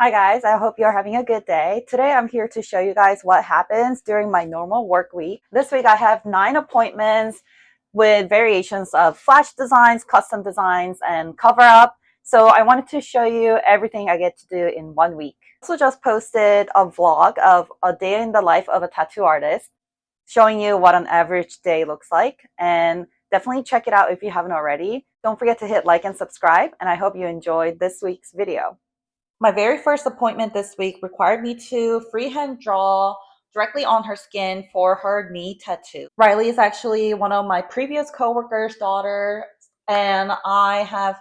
Hi guys, I hope you're having a good day. Today I'm here to show you guys what happens during my normal work week. This week I have 9 appointments with variations of flash designs, custom designs, and cover up. So I wanted to show you everything I get to do in 1 week. I also just posted a vlog of a day in the life of a tattoo artist, showing you what an average day looks like. And definitely check it out if you haven't already. Don't forget to hit like and subscribe, and I hope you enjoyed this week's video. My very first appointment this week required me to freehand draw directly on her skin for her knee tattoo. Riley is actually one of my previous coworkers' daughter, and I have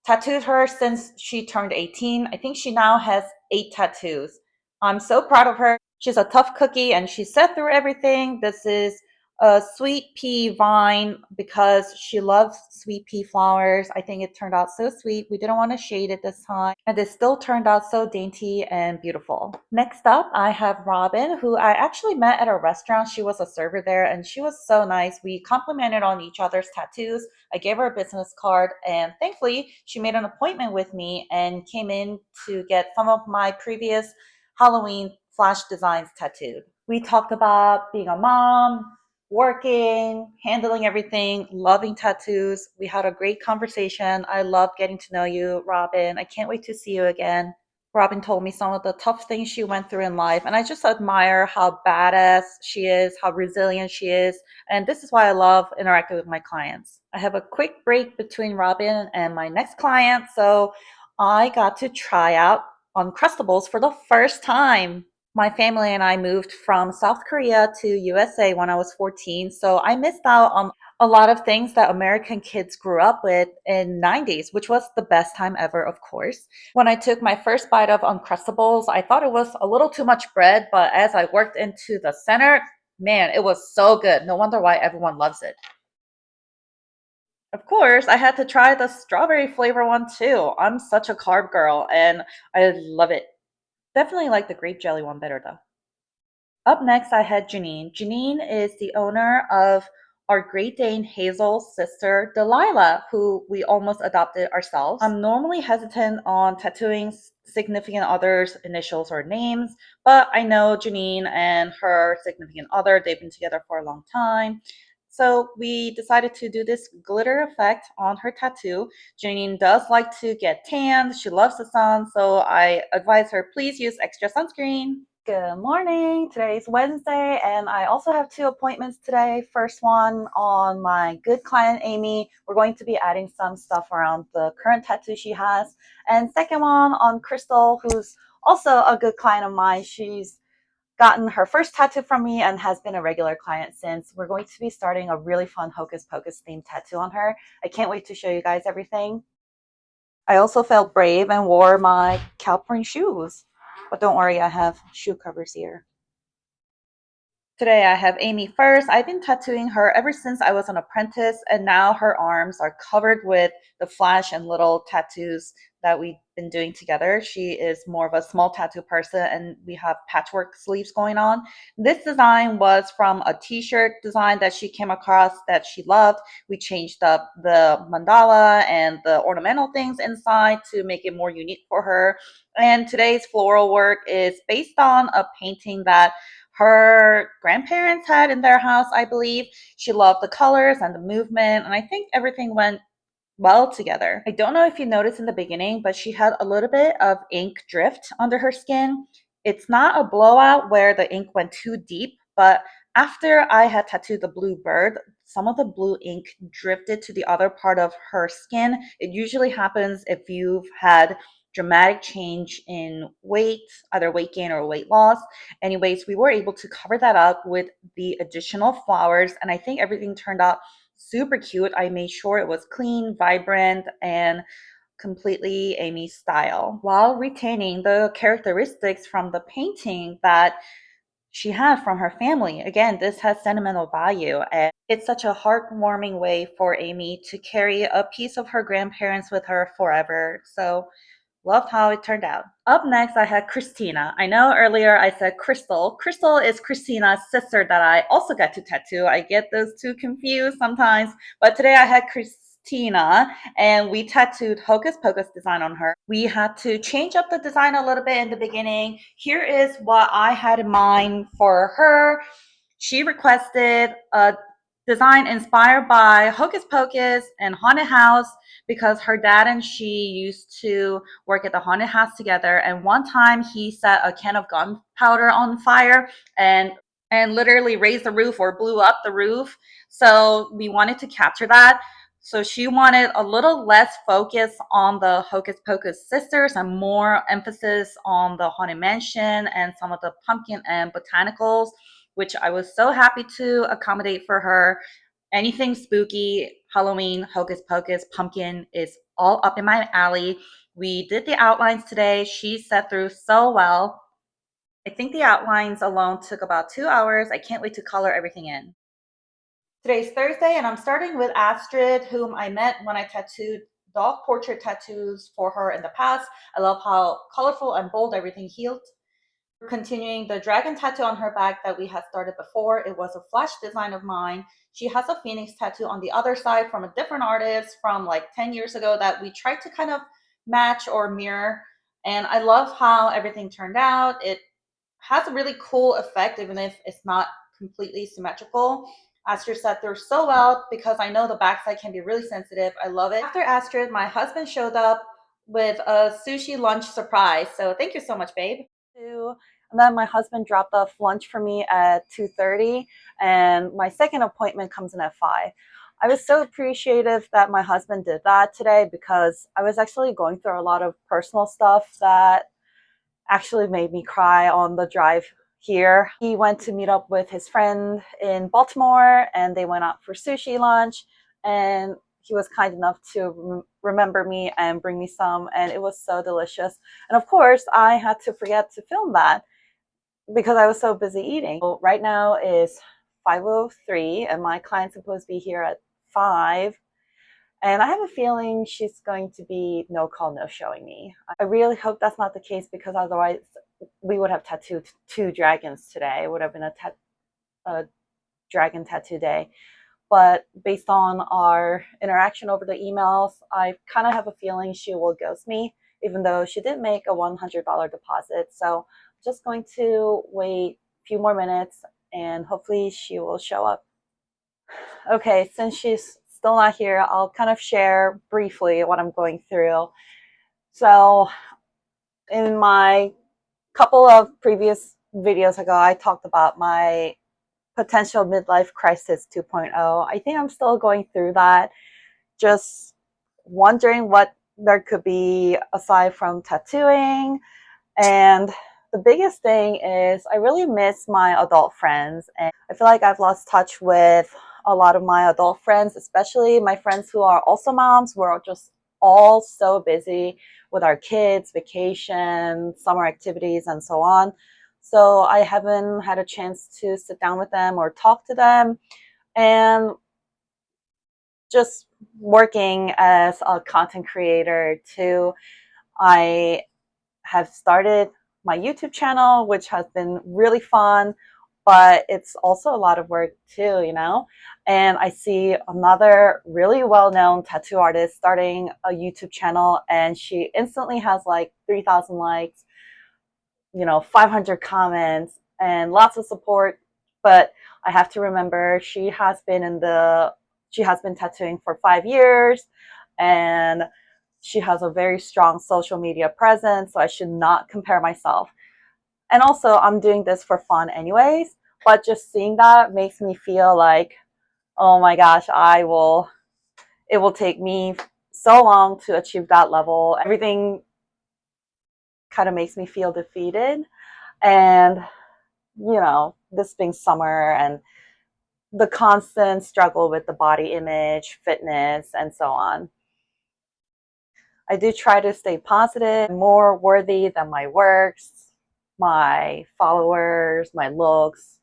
tattooed her since she turned 18. I think she now has 8 tattoos. I'm so proud of her. She's a tough cookie and she sat through everything. This is a sweet pea vine because she loves sweet pea flowers. I think it turned out so sweet. We didn't want to shade it this time, and it still turned out so dainty and beautiful. Next up, I have Robin, who I actually met at a restaurant. She was a server there and she was so nice. We complimented on each other's tattoos. I gave her a business card, and thankfully, she made an appointment with me and came in to get some of my previous Halloween flash designs tattooed. We talked about being a mom, working, handling everything, loving tattoos. We had a great conversation. I loved getting to know you, Robin. I can't wait to see you again. Robin told me some of the tough things she went through in life, and I just admire how badass she is, how resilient she is, and this is why I love interacting with my clients. I have a quick break between Robin and my next client, so I got to try out Uncrustables for the first time. My family and I moved from South Korea to USA when I was 14, so I missed out on a lot of things that American kids grew up with in 90s, which was the best time ever, of course. When I took my first bite of Uncrustables, I thought it was a little too much bread, but as I worked into the center, man, it was so good. No wonder why everyone loves it. Of course, I had to try the strawberry flavor one too. I'm such a carb girl and I love it. Definitely like the grape jelly one better though. Up next, I had Janine. Janine is the owner of our Great Dane Hazel's sister, Delilah, who we almost adopted ourselves. I'm normally hesitant on tattooing significant others' initials or names, but I know Janine and her significant other, they've been together for a long time. So we decided to do this glitter effect on her tattoo. Janine does like to get tanned. She loves the sun, so I advise her, please use extra sunscreen. Good morning. Today's Wednesday, and I also have 2 appointments today. First one on my good client, Amy. We're going to be adding some stuff around the current tattoo she has. And second one on Crystal, who's also a good client of mine. She's gotten her first tattoo from me and has been a regular client since. We're going to be starting a really fun Hocus Pocus themed tattoo on her. I can't wait to show you guys everything. I also felt brave and wore my cow print shoes. But don't worry, I have shoe covers here. Today I have Amy first. I've been tattooing her ever since I was an apprentice, and now her arms are covered with the flash and little tattoos that we've been doing together. She is more of a small tattoo person, and we have patchwork sleeves going on. This design was from a t-shirt design that she came across that she loved. We changed up the mandala and the ornamental things inside to make it more unique for her. And today's floral work is based on a painting that her grandparents had in their house, I believe. She loved the colors and the movement, and I think everything went well together. I don't know if you noticed in the beginning, but she had a little bit of ink drift under her skin. It's not a blowout where the ink went too deep, but after I had tattooed the blue bird, some of the blue ink drifted to the other part of her skin. It usually happens if you've had dramatic change in weight, either weight gain or weight loss. Anyways, we were able to cover that up with the additional flowers, and I think everything turned out super cute. I made sure it was clean, vibrant, and completely Amy's style while retaining the characteristics from the painting that she had from her family. Again, this has sentimental value, and it's such a heartwarming way for Amy to carry a piece of her grandparents with her forever. So loved how it turned out. Up next, I had Christina. I know earlier I said Crystal. Crystal is Christina's sister that I also got to tattoo. I get those two confused sometimes, but today I had Tina, and we tattooed Hocus Pocus design on her. We had to change up the design a little bit in the beginning. Here is what I had in mind for her. She requested a design inspired by Hocus Pocus and Haunted House because her dad and she used to work at the haunted house together. And one time he set a can of gunpowder on fire and literally raised the roof or blew up the roof. So we wanted to capture that. So she wanted a little less focus on the Hocus Pocus sisters and more emphasis on the Haunted Mansion and some of the pumpkin and botanicals, which I was so happy to accommodate for her. Anything spooky, Halloween, Hocus Pocus, pumpkin is all up in my alley. We did the outlines today. She sat through so well. I think the outlines alone took about 2 hours. I can't wait to color everything in. Today's Thursday, and I'm starting with Astrid, whom I met when I tattooed dog portrait tattoos for her in the past. I love how colorful and bold everything healed. We're continuing the dragon tattoo on her back that we had started before. It was a flash design of mine. She has a phoenix tattoo on the other side from a different artist from like 10 years ago that we tried to kind of match or mirror. And I love how everything turned out. It has a really cool effect, even if it's not completely symmetrical. Astrid sat through so well because I know the backside can be really sensitive. I love it. After Astrid, my husband showed up with a sushi lunch surprise. So thank you so much, babe. And then my husband dropped off lunch for me at 2:30, and my second appointment comes in at 5. I was so appreciative that my husband did that today because I was actually going through a lot of personal stuff that actually made me cry on the drive here. He went to meet up with his friend in Baltimore and they went out for sushi lunch, and he was kind enough to remember me and bring me some, and it was so delicious. And of course, I had to forget to film that because I was so busy eating. So right now is 5:03 and my client's supposed to be here at 5. And I have a feeling she's going to be no call, no showing me. I really hope that's not the case because otherwise we would have tattooed 2 dragons today. It would have been a dragon tattoo day. But based on our interaction over the emails, I kind of have a feeling she will ghost me, even though she did make a $100 deposit. So I'm just going to wait a few more minutes and hopefully she will show up. Okay, since she's still not here, I'll kind of share briefly what I'm going through. So, in my couple of previous videos ago, I talked about my potential midlife crisis 2.0. I think I'm still going through that, just wondering what there could be aside from tattooing. And the biggest thing is I really miss my adult friends. And I feel like I've lost touch with a lot of my adult friends, especially my friends who are also moms. We're just all so busy with our kids, vacation, summer activities, and so on. So I haven't had a chance to sit down with them or talk to them. And just working as a content creator too, I have started my YouTube channel, which has been really fun, but it's also a lot of work too, you know? And I see another really well-known tattoo artist starting a YouTube channel, and she instantly has like 3,000 likes, 500 comments and lots of support. But I have to remember she has been tattooing for 5 years, and she has a very strong social media presence, so I should not compare myself. And also, I'm doing this for fun anyways, but just seeing that makes me feel like, oh my gosh, it will take me so long to achieve that level. Everything kind of makes me feel defeated. And, this being summer and the constant struggle with the body image, fitness, and so on. I do try to stay positive, more worthy than my works, my followers, my looks,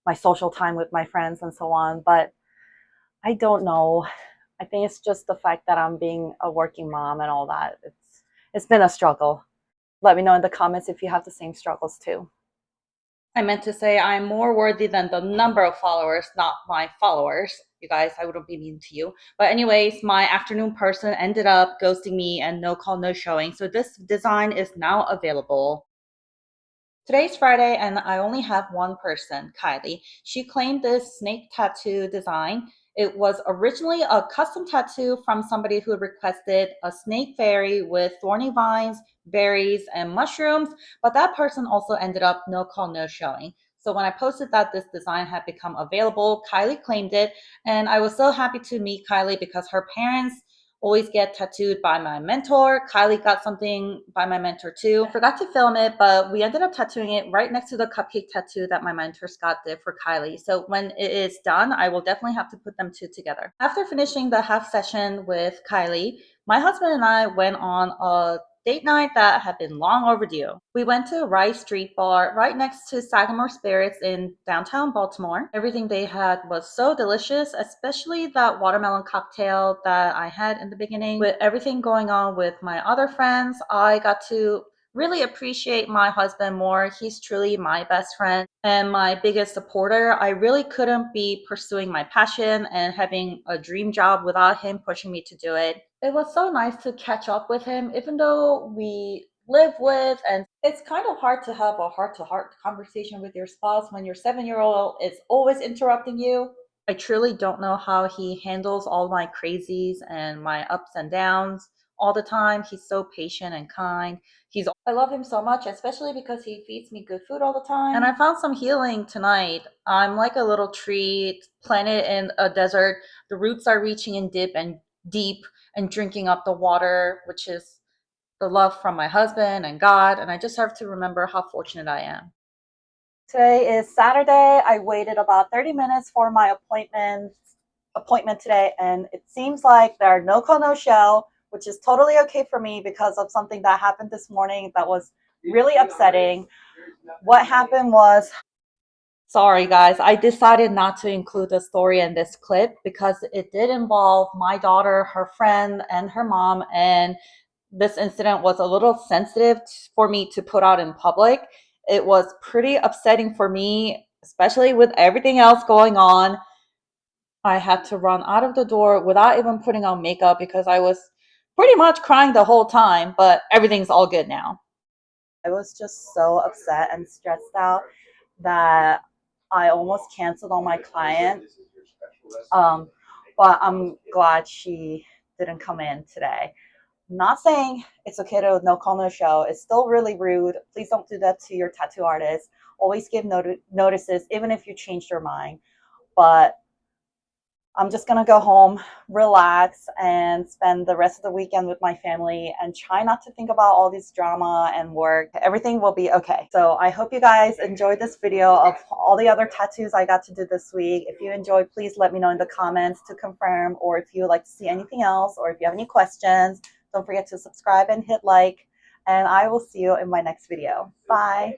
my social time with my friends, and so on. But I don't know. I think it's just the fact that I'm being a working mom and all that. It's been a struggle. Let me know in the comments if you have the same struggles too. I meant to say I'm more worthy than the number of followers, not my followers. You guys, I wouldn't be mean to you. But anyways, my afternoon person ended up ghosting me and no call, no showing. So this design is now available. Today's Friday, and I only have one person, Kylie. She claimed this snake tattoo design. It was originally a custom tattoo from somebody who requested a snake fairy with thorny vines, berries, and mushrooms, but that person also ended up no call, no showing. So when I posted that this design had become available, Kylie claimed it, and I was so happy to meet Kylie because her parents always get tattooed by my mentor. Kylie got something by my mentor too. I forgot to film it, but we ended up tattooing it right next to the cupcake tattoo that my mentor Scott did for Kylie. So when it is done, I will definitely have to put them two together. After finishing the half session with Kylie, my husband and I went on a date night that had been long overdue. We went to Rice Street Bar right next to Sagamore Spirits in downtown Baltimore. Everything they had was so delicious, especially that watermelon cocktail that I had in the beginning. With everything going on with my other friends, I got to really appreciate my husband more. He's truly my best friend and my biggest supporter. I really couldn't be pursuing my passion and having a dream job without him pushing me to do it. It was so nice to catch up with him, even though we live with, and it's kind of hard to have a heart to heart conversation with your spouse when your 7-year old is always interrupting you. I truly don't know how he handles all my crazies and my ups and downs all the time. He's so patient and kind. I love him so much, especially because he feeds me good food all the time. And I found some healing tonight. I'm like a little tree planted in a desert. The roots are reaching in deep and drinking up the water, which is the love from my husband and God. And I just have to remember how fortunate I am. Today is Saturday. I waited about 30 minutes for my appointment today, and it seems like there are no call, no show, which is totally okay for me because of something that happened this morning that was really upsetting. What happened was, sorry guys, I decided not to include the story in this clip because it did involve my daughter, her friend, and her mom, and this incident was a little sensitive for me to put out in public. It was pretty upsetting for me, especially with everything else going on. I had to run out of the door without even putting on makeup because I was pretty much crying the whole time, but everything's all good now. I was just so upset and stressed out that I almost canceled on my client. Um, but I'm glad she didn't come in today. Not saying it's okay to no call, no show. It's still really rude. Please don't do that to your tattoo artist. Always give notices, even if you changed your mind. But I'm just going to go home, relax, and spend the rest of the weekend with my family and try not to think about all this drama and work. Everything will be okay. So I hope you guys enjoyed this video of all the other tattoos I got to do this week. If you enjoyed, please let me know in the comments to confirm, or if you would like to see anything else, or if you have any questions, don't forget to subscribe and hit like, and I will see you in my next video. Bye.